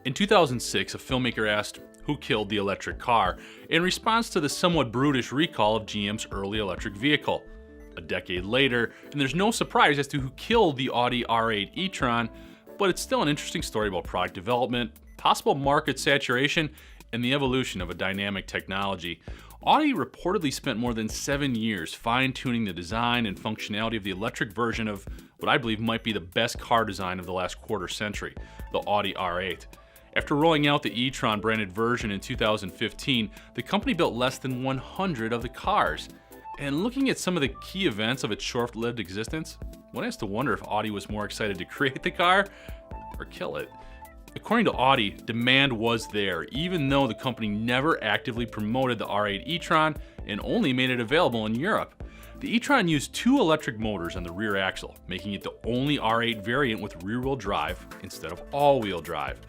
In 2006, a filmmaker asked, "Who killed the electric car?" in response to the somewhat brutish recall of GM's early electric vehicle. A decade later, and there's no surprise as to who killed the Audi R8 e-tron, but it's still an interesting story about product development, possible market saturation, and the evolution of a dynamic technology. Audi reportedly spent more than 7 years fine-tuning the design and functionality of the electric version of what I believe might be the best car design of the last quarter century, the Audi R8. After rolling out the e-tron branded version in 2015, the company built less than 100 of the cars. And looking at some of the key events of its short-lived existence, one has to wonder if Audi was more excited to create the car or kill it. According to Audi, demand was there, even though the company never actively promoted the R8 e-tron and only made it available in Europe. The e-tron used 2 electric motors on the rear axle, making it the only R8 variant with rear-wheel drive instead of all-wheel drive.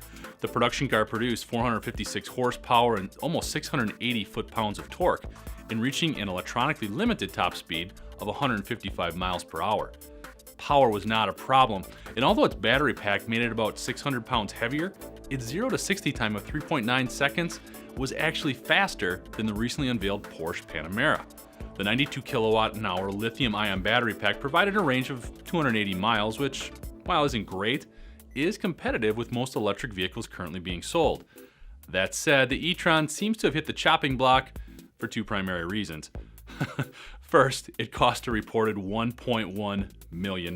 The production car produced 456 horsepower and almost 680 foot-pounds of torque, and reaching an electronically limited top speed of 155 miles per hour. Power was not a problem, and although its battery pack made it about 600 pounds heavier, its 0 to 60 time of 3.9 seconds was actually faster than the recently unveiled Porsche Panamera. The 92 kilowatt-hour lithium-ion battery pack provided a range of 280 miles, which, while isn't great, is competitive with most electric vehicles currently being sold. That said, the e-tron seems to have hit the chopping block for 2 primary reasons. First, it cost a reported $1.1 million.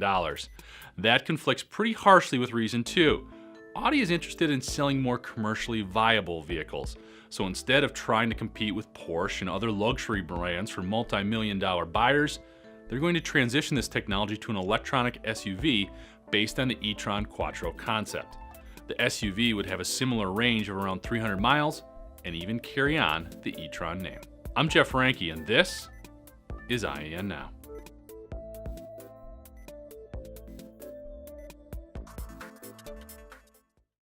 That conflicts pretty harshly with reason 2. Audi is interested in selling more commercially viable vehicles. So instead of trying to compete with Porsche and other luxury brands for multi-million-dollar buyers, they're going to transition this technology to an electronic SUV based on the e-tron Quattro concept. The SUV would have a similar range of around 300 miles and even carry on the e-tron name. I'm Jeff Ranke, and this is IEN Now.